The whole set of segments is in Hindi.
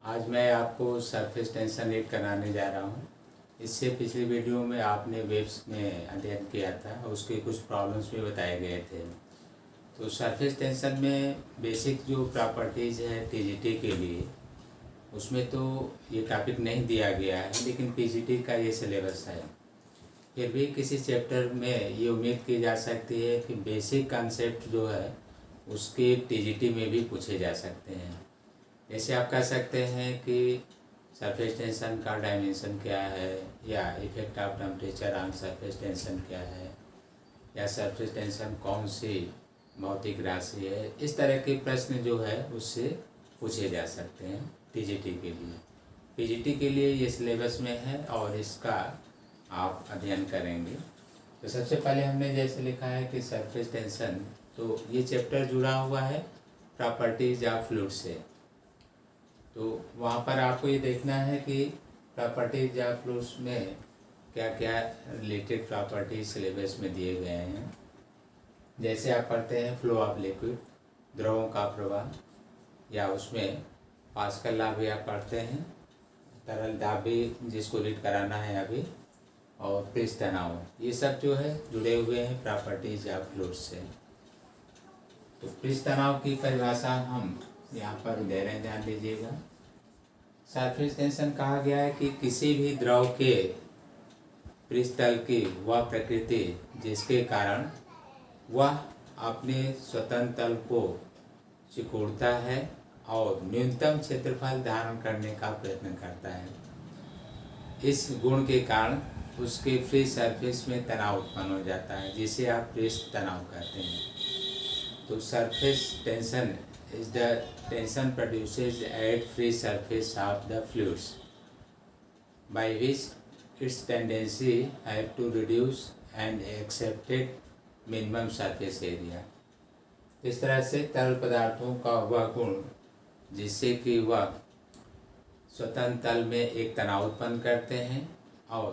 आज मैं आपको सरफेस टेंशन रेट कराने जा रहा हूँ। इससे पिछली वीडियो में आपने वेव्स में अध्ययन किया था, उसके कुछ प्रॉब्लम्स भी बताए गए थे। तो सरफेस टेंशन में बेसिक जो प्रॉपर्टीज़ है टीजीटी के लिए, उसमें तो ये टॉपिक नहीं दिया गया है, लेकिन पीजीटी का ये सिलेबस है। फिर भी किसी चैप्टर में ये उम्मीद की जा सकती है कि बेसिक कॉन्सेप्ट जो है उसके टीजीटी में भी पूछे जा सकते हैं। जैसे आप कह सकते हैं कि सरफेस टेंशन का डायमेंशन क्या है, या effect of temperature on surface tension क्या है, या सरफेस टेंशन कौन सी भौतिक राशि है। इस तरह के प्रश्न जो है उससे पूछे जा सकते हैं टीजीटी के लिए। पीजीटी के लिए ये सिलेबस में है और इसका आप अध्ययन करेंगे। तो सबसे पहले हमने जैसे लिखा है कि सरफेस टेंशन, तो ये चैप्टर जुड़ा हुआ है प्रॉपर्टीज ऑफ फ्लूइड से। तो वहाँ पर आपको ये देखना है कि प्रॉपर्टीज ऑफ फ्लूइड्स में क्या क्या रिलेटेड प्रॉपर्टीज सिलेबस में दिए गए हैं। जैसे आप पढ़ते हैं फ्लो ऑफ लिक्विड, द्रवों का प्रवाह, या उसमें पास्कल लॉ भी आप पढ़ते हैं, तरल दाब भी जिसको रीड कराना है अभी, और पृष्ठ तनाव, ये सब जो है जुड़े हुए हैं प्रॉपर्टीज ऑफ फ्लूइड से। तो पृष्ठ तनाव की परिभाषा हम यहाँ पर दे रहे हैं, ध्यान दीजिएगा। सरफेस टेंशन कहा गया है कि किसी भी द्रव के पृष्ठतल की वह प्रकृति जिसके कारण वह अपने स्वतंत्र तल को सिकुड़ता है और न्यूनतम क्षेत्रफल धारण करने का प्रयत्न करता है। इस गुण के कारण उसके फ्री सरफेस में तनाव उत्पन्न हो जाता है, जिसे आप पृष्ठ तनाव कहते हैं। तो surface tension is the tension produces at free surface of the fluids, by which its tendency have to reduce and accepted minimum surface area। इस तरह से तरल पदार्थों का वह गुण जिससे कि वह स्वतंत्र तल में एक तनाव उत्पन्न करते हैं और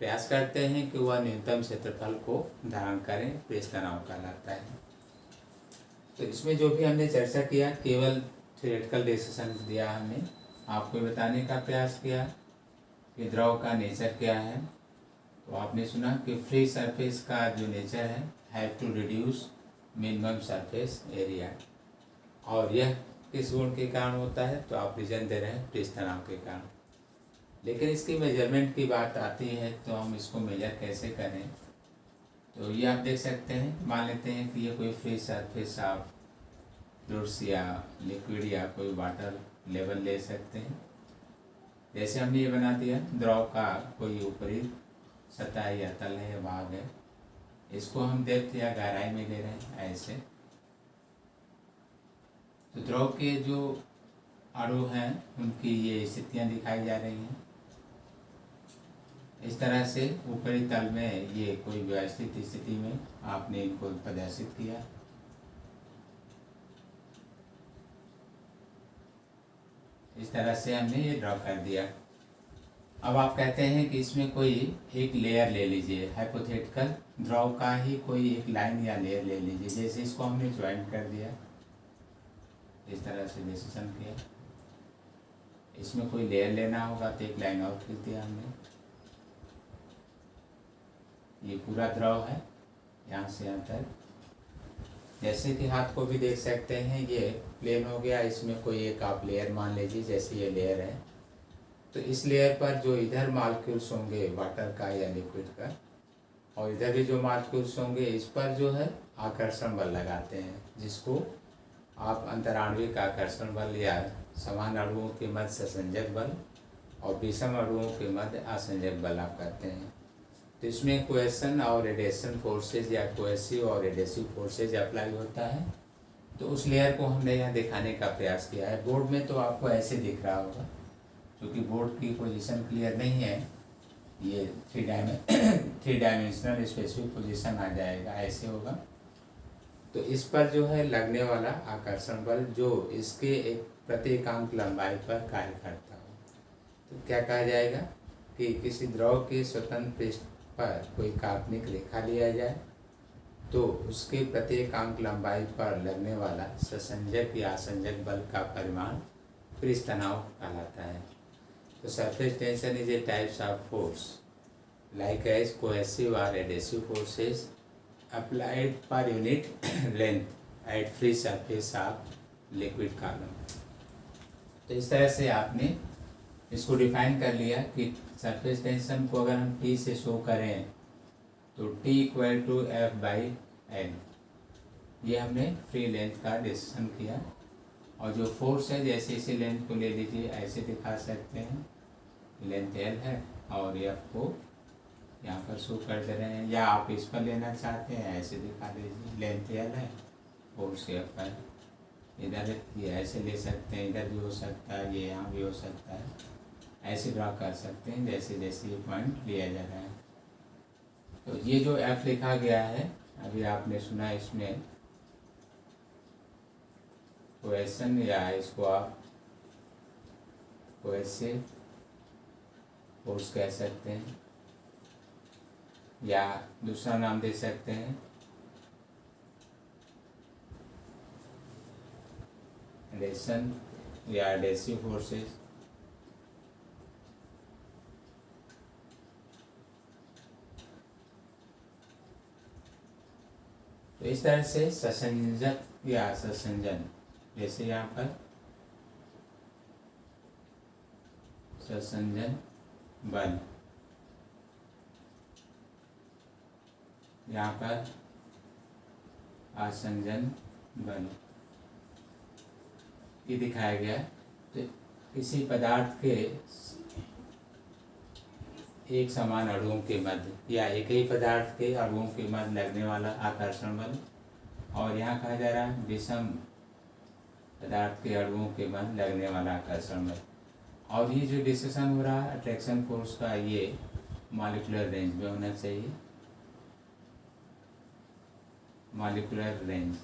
प्रयास करते हैं कि वह न्यूनतम क्षेत्रफल को धारण करें, पृष्ठ तनाव कहलाता है। तो इसमें जो भी हमने चर्चा किया केवल थ्योरेटिकल डिस्कशन दिया, हमने आपको बताने का प्रयास किया कि द्रव का नेचर क्या है। तो आपने सुना कि फ्री सरफेस का जो नेचर है have to reduce minimum surface area, और यह किस गुण के कारण होता है, तो आप रीजन दे रहे हैं पृष्ठ तनाव के कारण। लेकिन इसकी मेजरमेंट की बात आती है तो हम इसको मेजर कैसे करें। तो ये आप देख सकते हैं, मान लेते हैं कि ये कोई फ्री सरफेस ऑफ फ्लूइड्स या लिक्विड या कोई वाटर लेवल ले सकते हैं। जैसे हमने ये बना दिया, द्रव का कोई ऊपरी सतह या तल है, भाग है, इसको हम डेप्थ या गहराई में ले रहे हैं ऐसे। तो द्रव के जो अणु हैं उनकी ये स्थितियाँ दिखाई जा रही हैं। इस तरह से ऊपरी तल में ये कोई व्यवस्थित स्थिति में आपने इनको प्रदर्शित किया। इस तरह से हमने ये ड्रॉ कर दिया। अब आप कहते हैं कि इसमें कोई एक लेयर ले लीजिए, हाइपोथेटिकल द्रव का ही कोई एक लाइन या लेयर ले लीजिए। जैसे इसको हमने ज्वाइन कर दिया, इस तरह से डिसीजन किया। इसमें कोई लेयर लेना होगा तो एक लाइन और खींच दिया हमने। ये पूरा द्रव है यहाँ से यहाँ तक। जैसे कि हाथ को भी देख सकते हैं, ये प्लेन हो गया, इसमें कोई एक आप लेयर मान लीजिए, जैसे ये लेयर है। तो इस लेयर पर जो इधर मॉलिक्यूल्स होंगे वाटर का या लिक्विड का, और इधर भी जो मॉलिक्यूल्स होंगे, इस पर जो है आकर्षण बल लगाते हैं, जिसको आप अंतराण्विक आकर्षण बल या समान अणुओं के मध्य ससंजक बल और विषम अणुओं के मध्य असंजक बल आप कहते हैं। तो इसमें कोहेसन और रेडिएशन फोर्सेज या कोहेसिव और रेडिएसिव फोर्सेज अप्लाई होता है। तो उस लेयर को हमने यहाँ दिखाने का प्रयास किया है। बोर्ड में तो आपको ऐसे दिख रहा होगा, क्योंकि बोर्ड की पोजीशन क्लियर नहीं है। ये थ्री डायमेंशनल स्पेसिफिक पोजीशन आ जाएगा, ऐसे होगा। तो इस पर जो है लगने वाला आकर्षण बल जो इसके एक प्रत्येकांक लंबाई पर कार्य करता हो, तो क्या कहा जाएगा कि किसी द्रव के स्वतंत्र पृष्ठ पर कोई काल्पनिक रेखा लिया जाए, तो उसके प्रत्येक अंक लंबाई पर लगने वाला ससंजक या असंजक बल का परिमाण पृष्ठ तनाव कहलाता है। तो surface tension is a types of force like as cohesive और adhesive forces applied per unit length at free surface of liquid column. तो इस तरह से आपने इसको डिफाइन कर लिया कि सरफेस टेंशन को अगर हम T से शो करें तो T इक्वल टू F/L, ये हमने फ्री लेंथ का डिस्कशन किया। और जो फोर्स है जैसे इसी लेंथ को ले लीजिए, ऐसे दिखा सकते हैं, लेंथ L है और F को यहाँ पर शो कर दे रहे हैं, या आप इस पर लेना चाहते हैं ऐसे दिखा दीजिए, लेंथ L है, फोर्स F है। इधर ये ऐसे ले सकते हैं, इधर भी हो सकता है, ये यहाँ भी हो सकता है, ऐसे ड्रा कर सकते हैं जैसे जैसे ये पॉइंट लिया जा रहा है। तो ये जो F लिखा गया है अभी आपने सुना, इसमें कोहेसन या इसको आप कोहेसिव फोर्स कह सकते हैं, या दूसरा नाम दे सकते हैं एडेशन या एडेसिव फोर्सेस। तो इस तरह से ससंजक या ससंजन, जैसे यहाँ पर ससंजन बल, यहाँ पर आसंजन बल, ये दिखाया गया। तो किसी पदार्थ के एक समान अणुओं के मध्य या एक ही पदार्थ के अणुओं के मध्य लगने वाला आकर्षण बल, और यहाँ कहा जा रहा है विषम पदार्थ के अणुओं के मध्य लगने वाला आकर्षण बल। और ये जो डिस्कशन हो रहा है अट्रैक्शन फोर्स का, ये मॉलिक्यूलर रेंज में होना चाहिए, मॉलिक्यूलर रेंज।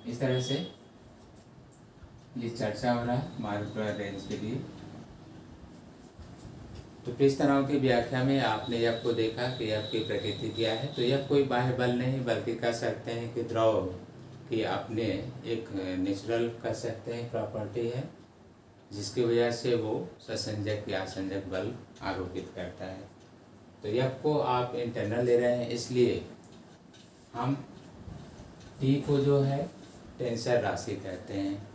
इस तरह से ये चर्चा हो रहा है मॉलिक्यूलर रेंज के लिए। तो पृष्ठ तनाव की व्याख्या में आपने F को देखा कि F की प्रकृति क्या है। तो F कोई बाह्य बल नहीं बल्कि कह सकते हैं कि द्रव की अपने एक नेचुरल कह सकते हैं प्रॉपर्टी है, जिसकी वजह से वो ससंजक या संजक बल आरोपित करता है। तो F को आप इंटरनल ले रहे हैं, इसलिए हम T को जो है टेंसर राशि कहते हैं,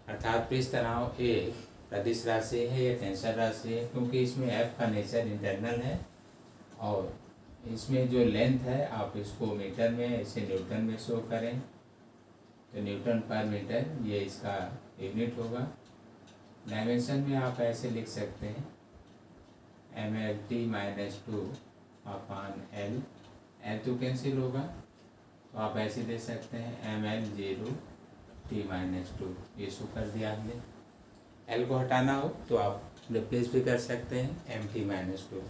अर्थात पृष्ठ तनाव एक सदिश राशि है या टेंसर राशि है, क्योंकि इसमें F का नेचर इंटरनल है और इसमें जो लेंथ है आप इसको मीटर में, इसे न्यूटन में शो करें तो न्यूटन पर मीटर ये इसका यूनिट होगा। डायमेंशन में आप ऐसे लिख सकते हैं mL/T-2/L, L तो कैंसिल होगा तो आप ऐसे दे सकते हैं mL/T-2, ये शो कर दिया हमने। L को हटाना हो तो आप रिप्लेस भी कर सकते हैं MT-2।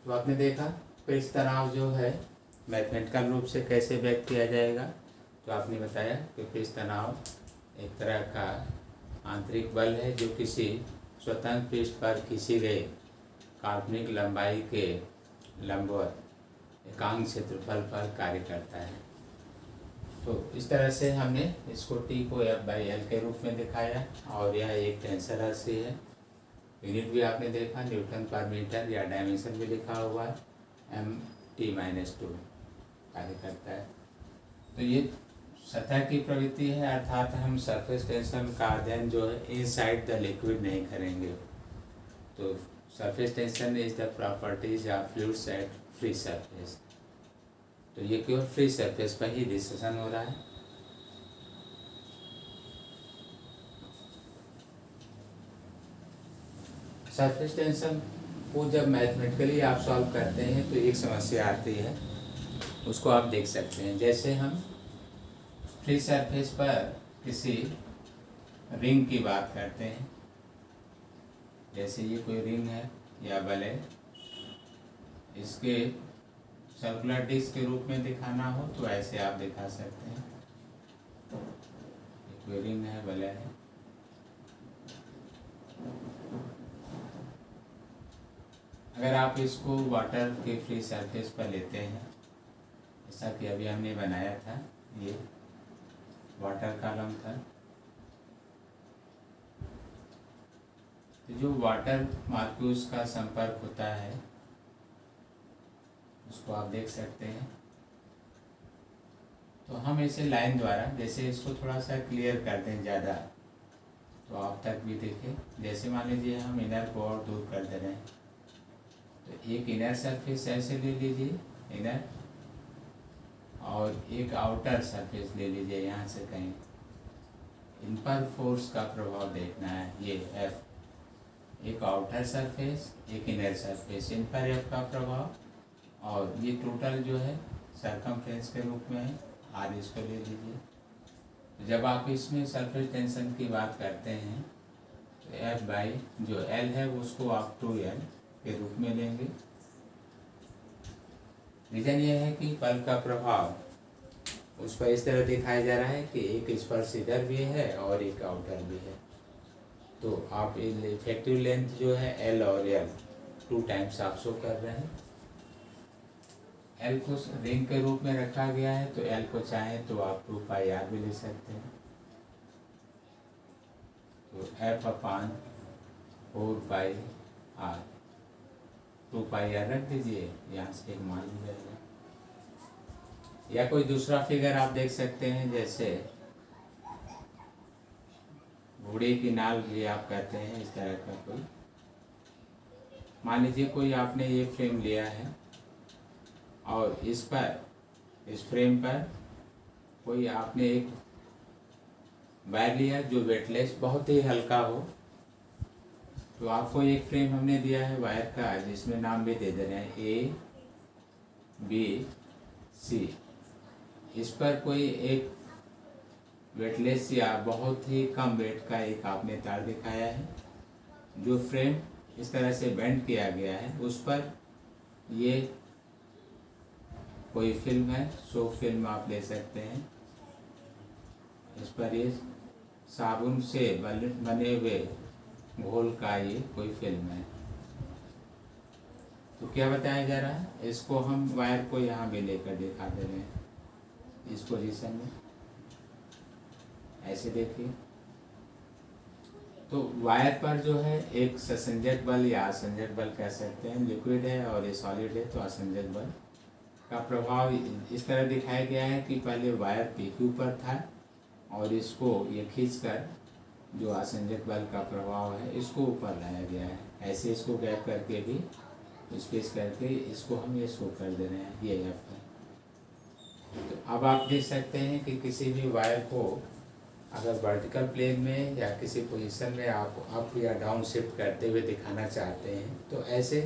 तो आपने देखा पृष्ठ तनाव जो है मैथमेटिकल रूप से कैसे व्यक्त किया जाएगा। तो आपने बताया कि पृष्ठ तनाव एक तरह का आंतरिक बल है जो किसी स्वतंत्र पृष्ठ पर खींची गई काल्पनिक लंबाई के लंबवत एकांक क्षेत्रफल पर कार्य करता है। तो इस तरह से हमने इसको T को F/L के रूप में दिखाया और यह एक टेंसर राशि है। यूनिट भी आपने देखा न्यूटन पर मीटर, या डायमेंशन भी लिखा हुआ है MT-2 कार्य करता है। तो ये सतह की प्रवृत्ति है, अर्थात हम सरफेस टेंशन का अध्ययन जो है इनसाइड द लिक्विड नहीं करेंगे। तो surface tension is the properties of fluids at free surface. तो ये केवल फ्री सरफेस पर ही डिस्कशन हो रहा है। सरफेस टेंशन को जब मैथमेटिकली आप सॉल्व करते हैं तो एक समस्या आती है, उसको आप देख सकते हैं। जैसे हम फ्री सरफेस पर किसी रिंग की बात करते हैं, जैसे ये कोई रिंग है या बल है, इसके सर्कुलर डिस्क के रूप में दिखाना हो तो ऐसे आप दिखा सकते हैं। कोई रिंग है, बल है, अगर आप इसको वाटर के फ्री सरफेस पर लेते हैं, जैसा कि अभी हमने बनाया था, ये वाटर कॉलम था, तो जो वाटर मार्क्यूल्स का संपर्क होता है उसको आप देख सकते हैं। तो हम इसे लाइन द्वारा, जैसे इसको थोड़ा सा क्लियर कर दें ज़्यादा तो आप तक भी देखें। जैसे मान लीजिए हम इनर को और दूर कर दे रहे हैं, तो एक इनर सरफेस ऐसे ले लीजिए इनर, और एक आउटर सरफेस ले लीजिए यहाँ से कहीं। इन पर फोर्स का प्रभाव देखना है। ये एफ, एक आउटर सरफेस एक इनर सरफेस, इन पर एफ का प्रभाव, और ये टोटल जो है सरकमफ्रेंस के रूप में है आर, इसको ले लीजिए। जब आप इसमें सरफेस टेंशन की बात करते हैं तो एफ बाई जो एल है उसको आप 2L के रूप में लेंगे। रीजन ये है कि बल का प्रभाव उस पर इस तरह दिखाया जा रहा है कि एक स्पर्श इधर भी है और एक आउटर भी है। तो आप इफेक्टिव लेंथ जो है एल और एल 2 टाइम्स आप शो कर रहे हैं। एल को रिंग के रूप में रखा गया है, तो एल को चाहें तो आप 2πr भी ले सकते हैं। तो एफ अपान 4πr, 2πr रख दीजिए, यहाँ से एक मान लिया जाएगा। या कोई दूसरा फिगर आप देख सकते हैं, जैसे घोड़े की नाल भी आप कहते हैं, इस तरह का कोई। मान लीजिए कोई आपने ये फ्रेम लिया है और इस पर, इस फ्रेम पर कोई आपने एक वायर लिया जो वेटलेस बहुत ही हल्का हो। तो आपको एक फ्रेम हमने दिया है वायर का, जिसमें नाम भी दे दे रहे हैं A, B, C। इस पर कोई एक वेटलेस या बहुत ही कम वेट का एक आपने तार दिखाया है। जो फ्रेम इस तरह से बेंड किया गया है उस पर ये कोई फिल्म है, सो फिल्म आप ले सकते हैं। इस पर ये साबुन से बने हुए घोल का ये कोई फिल्म है। तो क्या बताया जा रहा है, इसको हम वायर को यहाँ भी लेकर दिखा दे रहे हैं इस पोजीशन में, ऐसे देखिए। तो वायर पर जो है एक ससंजक बल या असंजक बल कह सकते हैं, लिक्विड है और ये सॉलिड है, तो असंजक बल का प्रभाव इस तरह दिखाया गया है कि पहले वायर PQ पर था और इसको ये खींचकर जो असंजक बल का प्रभाव है इसको ऊपर लाया गया है। ऐसे इसको गैप करके भी स्पेस करके इसको हम ये शो कर दे रहे हैं, ये एफ है। तो अब आप देख सकते हैं कि किसी भी वायर को अगर वर्टिकल प्लेन में या किसी पोजीशन में आप अप या डाउन शिफ्ट करते हुए दिखाना चाहते हैं तो ऐसे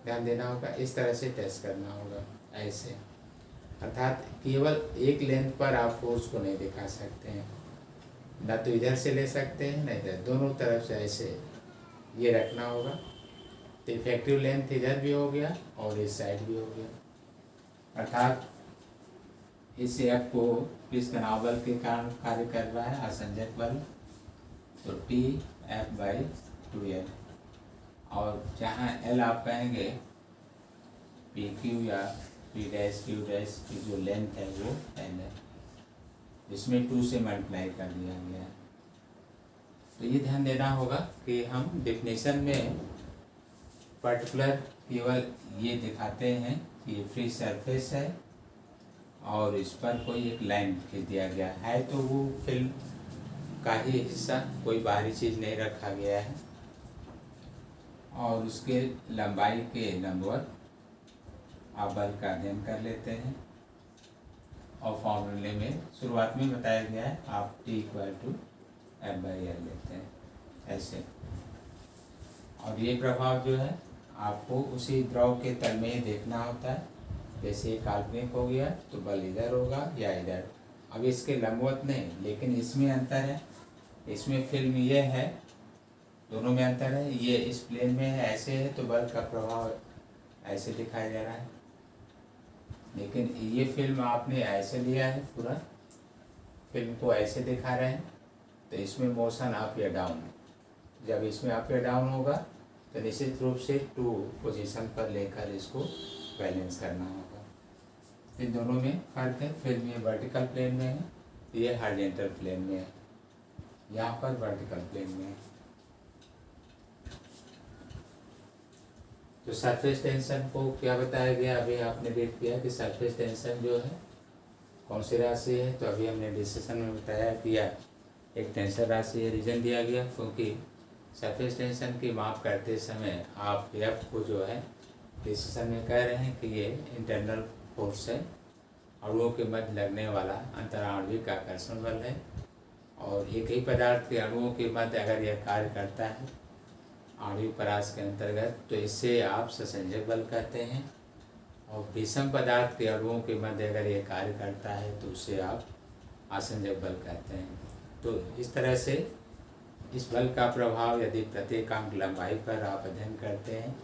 ध्यान देना होगा, इस तरह से टेस्ट करना होगा ऐसे। अर्थात केवल एक लेंथ पर आप फोर्स को नहीं दिखा सकते हैं, ना तो इधर से ले सकते हैं ना इधर, दोनों तरफ से ऐसे ये रखना होगा। तो इफेक्टिव लेंथ इधर भी हो गया और इस साइड भी हो गया। अर्थात इस एफ को इस तनाव बल के कारण कार्य कर रहा है असंजक बल, तो टी एफ बाई 2L। और जहाँ L आप कहेंगे पी क्यू या P डैश Q डैश की जो लेंथ है वो L है, इसमें 2 से मल्टीप्लाई कर दिया गया है। तो ये ध्यान देना होगा कि हम डेफिनेशन में पर्टिकुलर केवल ये दिखाते हैं कि ये फ्री सरफेस है और इस पर कोई एक लाइन खींच दिया गया है, तो वो फिल्म का ही हिस्सा, कोई बाहरी चीज़ नहीं रखा गया है। और उसके लंबाई के लंबवत आप बल का अध्ययन कर लेते हैं। और फॉर्मूले में शुरुआत में बताया गया है, आप T = F/L लेते हैं ऐसे। और ये प्रभाव जो है आपको उसी द्रव के तल में ही देखना होता है। जैसे ये काल्पनिक हो गया तो बल इधर होगा या इधर, अब इसके लंबवत नहीं, लेकिन इसमें अंतर है। इसमें फिल्म ये है, दोनों में अंतर है। ये इस प्लेन में है, ऐसे है तो बल का प्रभाव ऐसे दिखाया जा रहा है, लेकिन ये फिल्म आपने ऐसे लिया है, पूरा फिल्म को ऐसे दिखा रहे हैं, तो इसमें मोशन अप या डाउन। जब इसमें अप या डाउन होगा तो निश्चित रूप से 2 पोजीशन पर लेकर इसको बैलेंस करना होगा। इन दोनों में फर्क है। फिल्म ये वर्टिकल प्लेन में है, ये हॉरिजॉन्टल प्लेन में है, यहाँ पर वर्टिकल प्लेन में है। तो सरफेस टेंशन को क्या बताया गया, अभी आपने रीड किया कि सरफेस टेंशन जो है कौन सी राशि है। तो अभी हमने डिस्कशन में बताया कि यह एक टेंशन राशि है। रीजन दिया गया क्योंकि सरफेस टेंशन की माप करते समय आप एफ को जो है डिस्कशन में कह रहे हैं कि ये इंटरनल फोर्स है, अणुओं के मध्य लगने वाला अंतराणविक आकर्षण बल है। और एक ही पदार्थ के अणुओं के मध्य अगर यह कार्य करता है आणविक परास के अंतर्गत तो इसे आप ससंजक बल कहते हैं। और विषम पदार्थ के अणुओं के मध्य अगर यह कार्य करता है तो उसे आप आसंजक बल कहते हैं। तो इस तरह से इस बल का प्रभाव यदि प्रत्येकांक लंबाई पर आप अध्ययन करते हैं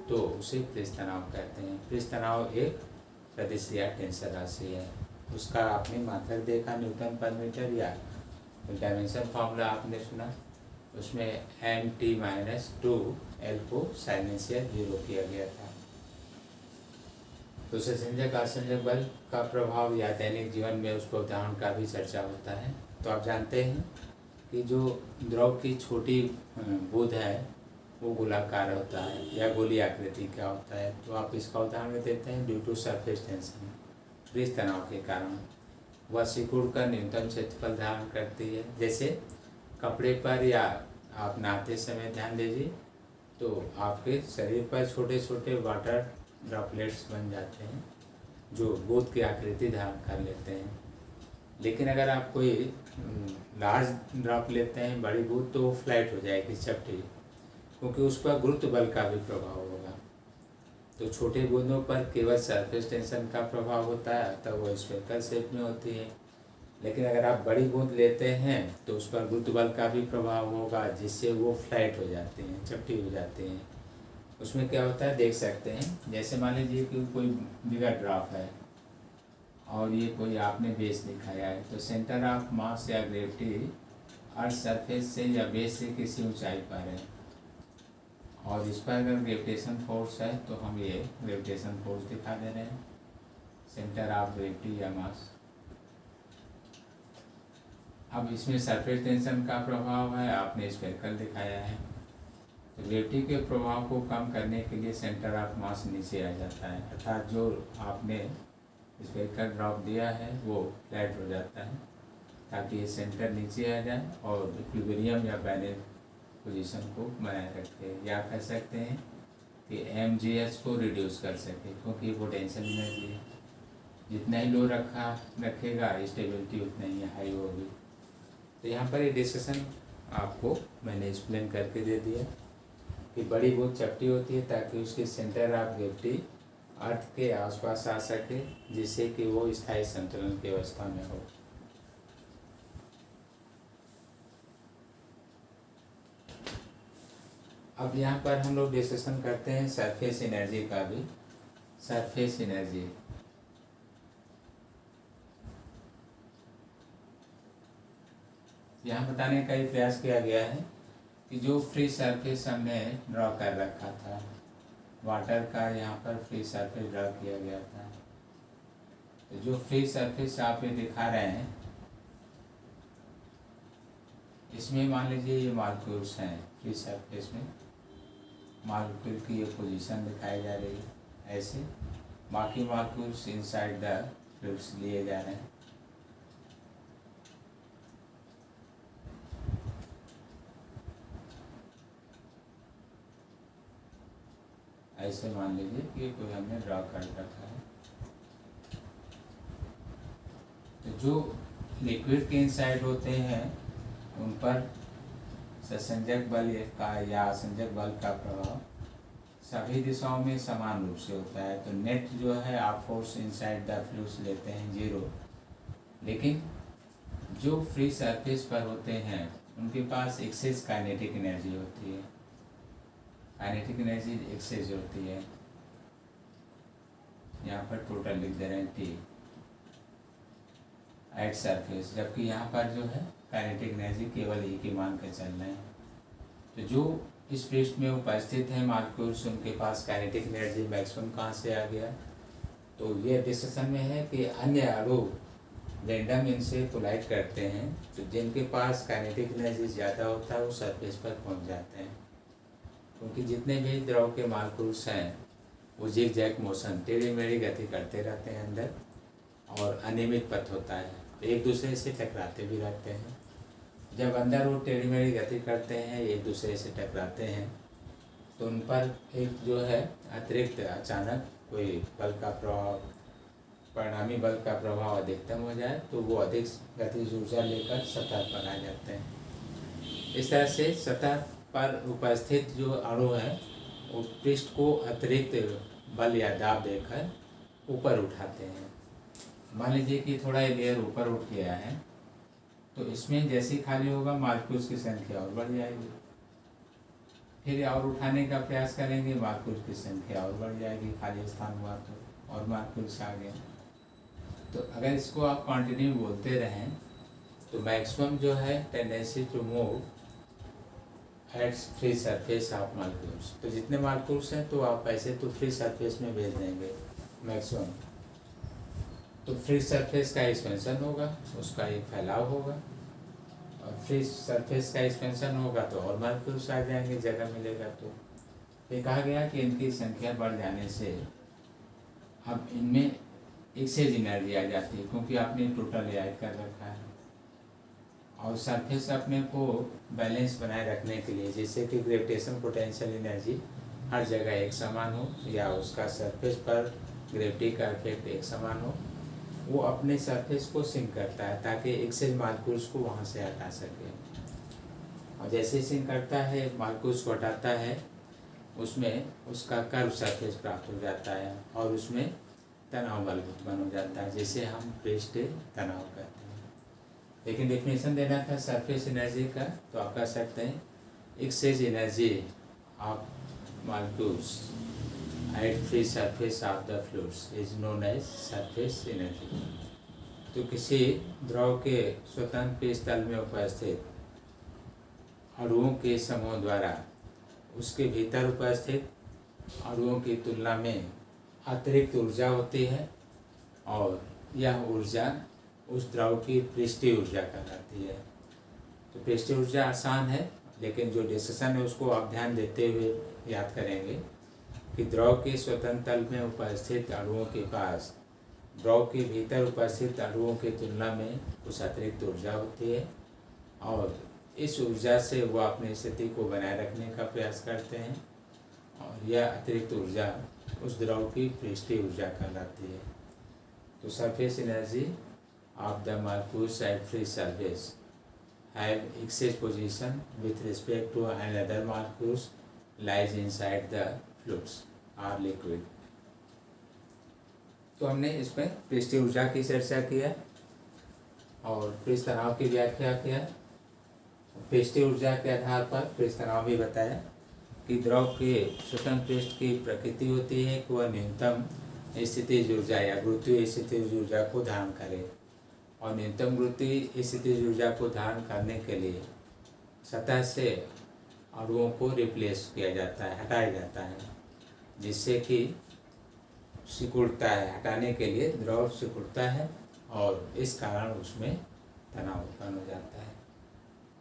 तो उसे पृष्ठ तनाव कहते हैं। पृष्ठ तनाव एक सदिश या टेंशन राशि है। उसका आपने मात्रक देखा न्यूटन पर मीटर या डायमेंशन फॉर्मूला आपने सुना, उसमें Mt-2L को साइलेंशियर 0 किया गया था। तो ससंजक आसंजक बल का प्रभाव या दैनिक जीवन में उसको उदाहरण का भी चर्चा होता है। तो आप जानते हैं कि जो द्रव की छोटी बूंद है वो गोलाकार होता है या गोली आकृति का होता है। तो आप इसका उदाहरण देते हैं ड्यू टू सरफेस टेंशन, पृष्ठ तनाव के कारण वह सिकुड़ कर न्यूनतम क्षेत्रफल धारण करती है। जैसे कपड़े पर या आप नहाते समय ध्यान दीजिए तो आपके शरीर पर छोटे छोटे वाटर ड्रॉपलेट्स बन जाते हैं जो बूंद की आकृति धारण कर लेते हैं। लेकिन अगर आप कोई लार्ज ड्रॉप लेते हैं, बड़ी बूंद, तो वो फ्लैट हो जाएगी, चपटी, क्योंकि उस पर गुरुत्व बल का भी प्रभाव होगा। तो छोटे बूंदों पर केवल सरफेस टेंशन का प्रभाव होता है, तब वो स्फेरिकल शेप में होती है। लेकिन अगर आप बड़ी बूंद लेते हैं तो उस पर गुरुत्व बल का भी प्रभाव होगा, जिससे वो फ्लैट हो जाते हैं, चपटी हो जाते हैं। उसमें क्या होता है देख सकते हैं। जैसे मान लीजिए कि कोई बिगर ड्रॉप है और ये कोई आपने बेस दिखाया है, तो सेंटर ऑफ मास या ग्रेविटी अर्थ सरफेस से या बेस से किसी ऊंचाई पर है और इस पर अगर ग्रेविटेशन फोर्स है तो हम ये ग्रेविटेशन फोर्स दिखा दे रहे हैं, सेंटर ऑफ ग्रेविटी या मास। अब इसमें सरफेस टेंशन का प्रभाव है, आपने स्फेरिकल दिखाया है। तो ग्रेविटी के प्रभाव को कम करने के लिए सेंटर ऑफ मास नीचे आ जाता है, अर्थात जो आपने स्फेरिकल ड्रॉप दिया है वो फ्लैट हो जाता है ताकि ये सेंटर नीचे आ जाए और इक्विलिब्रियम या बैलेंस पोजीशन को बनाए रखे। या कह सकते हैं कि mgh को रिड्यूस कर सके, क्योंकि वो टेंशन एनर्जी है। जितना ही लो रखेगा स्टेबिलिटी उतना ही हाई होगी। तो यहाँ पर ये डिस्कशन आपको मैंने एक्सप्लेन करके दे दिया कि बड़ी बूंद चपटी होती है ताकि उसके सेंटर ऑफ ग्रेविटी अर्थ के आसपास आ सके, जिससे कि वो स्थायी संतुलन की अवस्था में हो। अब यहाँ पर हम लोग डिस्कशन करते हैं सरफेस एनर्जी का भी। सरफेस एनर्जी यहाँ बताने का ही प्रयास किया गया है कि जो फ्री सरफेस हमने ड्रॉ कर रखा था, वाटर का यहाँ पर फ्री सरफेस ड्रॉ किया गया था। तो जो फ्री सरफेस आप ये दिखा रहे हैं, इसमें मान लीजिए ये मॉलिक्यूल्स हैं। फ्री सरफेस में मॉलिक्यूल की ये पोजीशन दिखाई जा रही है, ऐसे बाकी मॉलिक्यूल्स इनसाइड द फ्लूइड्स लिए जा रहे हैं। ऐसे मान लीजिए कि कोई हमने ड्रॉ कर रखा है। तो जो लिक्विड के इनसाइड होते हैं उन पर ससंजक बल का या आसंजक बल का प्रभाव सभी दिशाओं में समान रूप से होता है। तो नेट जो है आप फोर्स इनसाइड द फ्लूइड्स लेते हैं 0, लेकिन जो फ्री सरफेस पर होते हैं उनके पास एक्सेस काइनेटिक एनर्जी होती है। काइनेटिक एनर्जी एक्सेस होती है, यहाँ पर टोटल लिख दे रहे हैं T एट सरफेस, जबकि यहाँ पर जो है काइनेटिक एनर्जी केवल E की मान के चल रहे हैं। तो जो इस पृष्ठ में उपस्थित हैं मॉलिक्यूल्स, उनके पास काइनेटिक एनर्जी मैक्सिमम कहाँ से आ गया। तो ये डिस्कशन में है कि अन्य अणु रैंडम इनसे कोलाइड करते हैं, तो जिनके पास काइनेटिक एनर्जी ज़्यादा होता है वो सरफेस पर पहुँच जाते हैं। क्योंकि जितने भी द्रव के मालिक्यूल्स हैं वो जिग जैग मोशन टेढ़ी मेढ़ी गति करते रहते हैं अंदर और अनियमित पथ होता है, एक दूसरे से टकराते भी रहते हैं। जब अंदर वो टेढ़ी मेढ़ी गति करते हैं, एक दूसरे से टकराते हैं, तो उन पर एक जो है अतिरिक्त अचानक कोई बल का प्रभाव, परिणामी बल का प्रभाव अधिकतम हो जाए तो वो अधिक गतिज ऊर्जा लेकर सतह पर आ जाते हैं। इस तरह से सतह पर उपस्थित जो अणु हैं वो पृष्ठ को अतिरिक्त बल या दाब देकर ऊपर उठाते हैं। मान लीजिए कि थोड़ा लेयर ऊपर उठ गया है, तो इसमें जैसे ही खाली होगा मालिक्यूल्स की संख्या और बढ़ जाएगी। फिर और उठाने का प्रयास करेंगे, मालिक्यूल्स की संख्या और बढ़ जाएगी, खाली स्थान हुआ तो और मालिक्यूल्स आ गए। तो अगर इसको आप कंटिन्यू बोलते रहें तो मैक्सिमम जो है tendency to move at free surface of molecules. तो जितने मालिक्यूल्स हैं तो आप ऐसे तो फ्री सरफेस में भेज देंगे मैक्सिमम, तो फ्री सरफेस का एक्सपेंशन होगा, उसका एक फैलाव होगा, और फ्री सरफेस का एक्सपेंशन होगा तो और मालिक्यूल्स आ जाएंगे, जगह मिलेगा। तो ये कहा गया कि इनकी संख्या बढ़ जाने से अब इनमें एक्सेज एनर्जी आ जाती है, क्योंकि आपने टोटल ऐड कर रखा है। और सरफेस अपने को बैलेंस बनाए रखने के लिए, जैसे कि ग्रेविटेशन पोटेंशियल एनर्जी हर जगह एक समान हो या उसका सरफेस पर ग्रेविटी का इफेक्ट एक समान हो, वो अपने सरफेस को सिंक करता है ताकि एक्सेज मालिक्यूल्स को वहाँ से हटा सके। और जैसे सिंक करता है, मालिक्यूल्स को हटाता है, उसमें उसका कर्व सरफेस प्राप्त हो जाता है और उसमें तनाव बल उत्पन्न हो जाता है, जिसे हम पृष्ठ तनाव कहते हैं। लेकिन डेफिनेशन देना था सरफेस एनर्जी का, तो आप कह सकते हैं excess energy of molecules at free surface of the fluids is known as surface energy. तो किसी द्रव के स्वतंत्र पृष्ठ तल में उपस्थित अणुओं के समूह द्वारा उसके भीतर उपस्थित अणुओं की तुलना में अतिरिक्त ऊर्जा होती है, और यह ऊर्जा उस द्रव की पृष्ठीय ऊर्जा कहलाती है। तो पृष्ठीय ऊर्जा आसान है, लेकिन जो डिस्कशन है उसको आप ध्यान देते हुए याद करेंगे कि द्रव के स्वतंत्र तल में उपस्थित अणुओं के पास द्रव के भीतर उपस्थित अणुओं की तुलना में कुछ अतिरिक्त ऊर्जा होती है, और इस ऊर्जा से वो अपनी स्थिति को बनाए रखने का प्रयास करते हैं, और यह अतिरिक्त ऊर्जा उस द्रव की पृष्ठीय ऊर्जा कहलाती है। तो surface energy of the molecules at free surface have excess position with respect to another molecules lies inside the fluids or liquid. तो हमने इसमें पृष्ठीय ऊर्जा की चर्चा किया और पृष्ठ तनाव की व्याख्या किया। पृष्ठीय ऊर्जा के आधार पर पृष्ठ तनाव भी बताया कि द्रव के स्वतंत्र पृष्ठ की प्रकृति होती है कि वह न्यूनतम स्थितिज ऊर्जा या गुरुत्वीय स्थितिज ऊर्जा को धारण करे, और न्यूनतम गुरुत्वीय स्थितिज ऊर्जा को धारण करने के लिए सतह से अणुओं को रिप्लेस किया जाता है, हटाया जाता है, जिससे कि सिकुड़ता है। हटाने के लिए द्रव सिकुड़ता है और इस कारण उसमें तनाव उत्पन्न हो जाता है,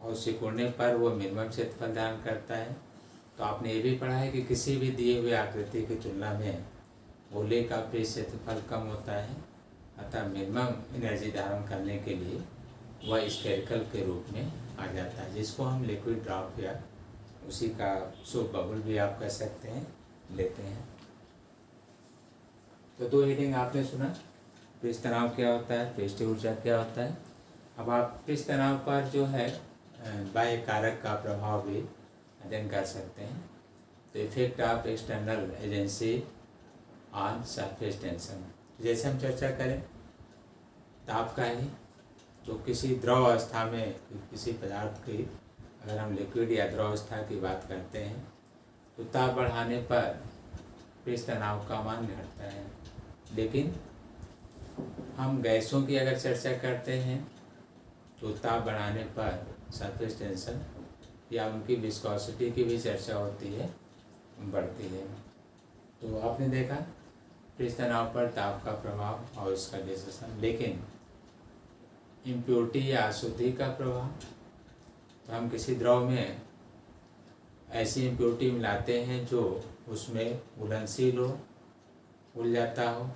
और सिकुड़ने पर वो मिनिमम क्षेत्रफल धारण करता है। तो आपने ये भी पढ़ा है कि किसी भी दिए हुए आकृति की तुलना में गोले का पृष्ठ क्षेत्रफल कम होता है, अतः मिनिमम एनर्जी धारण करने के लिए वह स्फेरिकल के रूप में आ जाता है, जिसको हम लिक्विड ड्रॉप या उसी का सोप बबल भी आप कह सकते हैं, लेते हैं। तो दो हीटिंग आपने सुना, पृष्ठ तनाव क्या होता है, पृष्ठीय ऊर्जा क्या होता है। अब आप पृष्ठ तनाव पर जो है बाह्य कारक का प्रभाव भी अध्ययन कर सकते हैं। तो effect of external agency on surface tension, जैसे हम चर्चा करें ताप का ही, तो किसी द्रव अवस्था में किसी पदार्थ की अगर हम लिक्विड या द्रव अवस्था की बात करते हैं तो ताप बढ़ाने पर पृष्ठ तनाव का मान घटता है। लेकिन हम गैसों की अगर चर्चा करते हैं तो ताप बढ़ाने पर सरफेस टेंशन या उनकी विस्कोसिटी की भी चर्चा होती है, बढ़ती है। तो आपने देखा पृष्ठ तनाव पर ताप का प्रभाव और इसका डिस्कशन। लेकिन इम्प्योरिटी या अशुद्धि का प्रभाव, तो हम किसी द्रव में ऐसी इम्प्योरिटी मिलाते हैं जो उसमें घुलनशील हो, घुल जाता हो,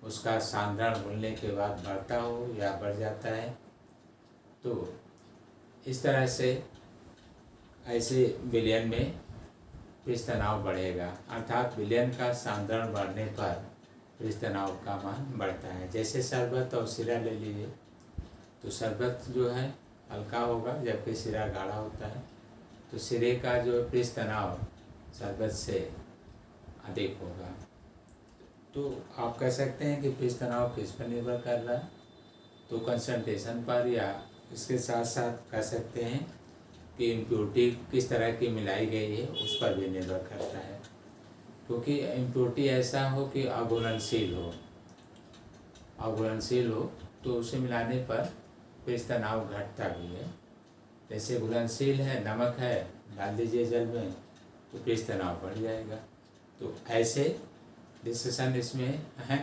उसका सांद्रण घुलने के बाद बढ़ता हो या बढ़ जाता है। तो इस तरह से ऐसे विलयन में पृष्ठ तनाव बढ़ेगा, अर्थात विलयन का सांद्रण बढ़ने पर पृष्ठ तनाव का मान बढ़ता है। जैसे शरबत और सिरा ले लीजिए, तो शरबत जो है हल्का होगा जबकि सिरा गाढ़ा होता है, तो सिरे का जो पृष्ठ तनाव शरबत से अधिक होगा। तो आप कह सकते हैं कि पृष्ठ तनाव किस पर निर्भर कर रहा है, तो कंसंट्रेशन पर, या इसके साथ साथ कह सकते हैं कि इम्प्योरिटी किस तरह की मिलाई गई है उस पर भी निर्भर करता है। क्योंकि इम्प्योरिटी ऐसा हो कि अघुलनशील हो तो उसे मिलाने पर पृष्ठ तनाव घटता भी है। जैसे घुलनशील है, नमक है, डाल दीजिए जल में तो पृष्ठ तनाव बढ़ जाएगा। तो ऐसे डिस्कशन इसमें है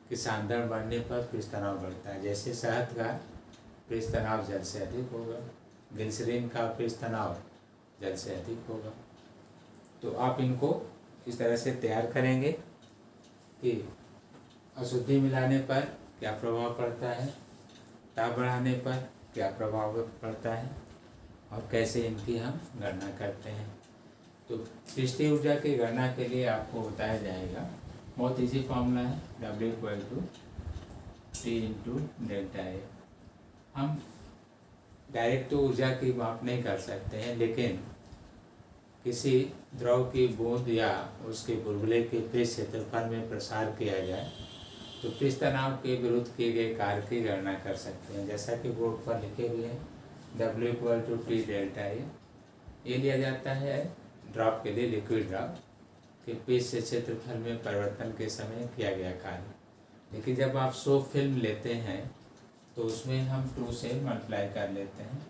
कि सांद्रण बढ़ने पर पृष्ठ तनाव बढ़ता है। जैसे शहद का पृष्ठ तनाव जल से अधिक होगा, ग्लिसरीन का पृष्ठ तनाव जल से अधिक होगा। तो आप इनको इस तरह से तैयार करेंगे कि अशुद्धि मिलाने पर क्या प्रभाव पड़ता है, ताप बढ़ाने पर क्या प्रभाव पड़ता है और कैसे इनकी हम गणना करते हैं। तो पृष्ठीय ऊर्जा की गणना के लिए आपको बताया जाएगा, बहुत इजी फॉर्मूला है, W=T×ΔA। हम डायरेक्ट तो ऊर्जा की माप नहीं कर सकते हैं, लेकिन किसी द्रव की बूंद या उसके बुलबुले के पृष्ठ क्षेत्रफल में प्रसार किया जाए तो पृष्ठ तनाव के विरुद्ध किए गए कार्य की गणना कर सकते हैं। जैसा कि बोर्ड पर लिखे हुए हैं, W=T∆A। ये लिया जाता है ड्रॉप के लिए, लिक्विड ड्रॉप के पृष्ठ क्षेत्रफल में परिवर्तन के समय किया गया कार्य। लेकिन जब आप सोप फिल्म लेते हैं तो उसमें हम 2 से मल्टीप्लाई कर लेते हैं,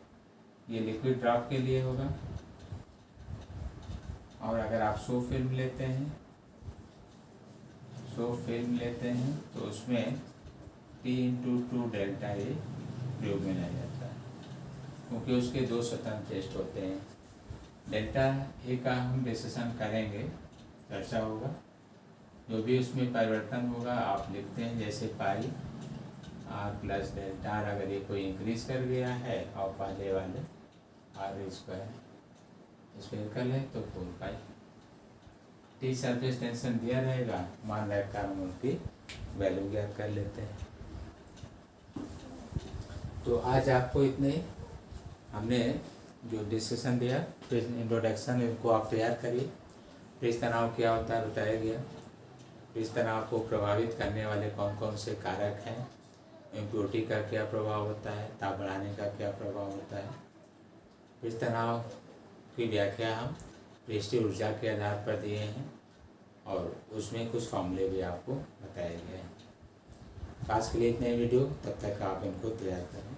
ये लिक्विड ड्रॉप के लिए होगा। और अगर आप सोप फिल्म लेते हैं तो उसमें T×2ΔA प्रयोग में लाया जाता है, क्योंकि उसके 2 स्वतंत्र टेस्ट होते हैं। डेल्टा ए का हम डिस्कशन करेंगे, चर्चा होगा। जो भी उसमें परिवर्तन होगा आप लिखते हैं, जैसे पाई r+Δr, अगर ये कोई इंक्रीज कर गया है और पहले वाले r² स्फेरिकल है तो 4π। टी सरफेस टेंशन दिया रहेगा, मान रहे कारण उनकी वैल्यू ज्ञात कर लेते हैं। तो आज आपको इतने हमने जो डिस्कशन दिया, इंट्रोडक्शन, इनको आप तैयार करिए। पृष्ठ तनाव क्या होता है बताया गया, पृष्ठ तनाव को प्रभावित करने वाले कौन कौन से कारक हैं, इम्प्योरिटी का क्या प्रभाव होता है, ताप बढ़ाने का क्या प्रभाव होता है। पृष्ठ तनाव की व्याख्या हम पृष्ठीय ऊर्जा के आधार पर दिए हैं और उसमें कुछ फॉर्मूले भी आपको बताए गए हैं। आज के लिए इतने वीडियो, तब तक आप इनको तैयार करें।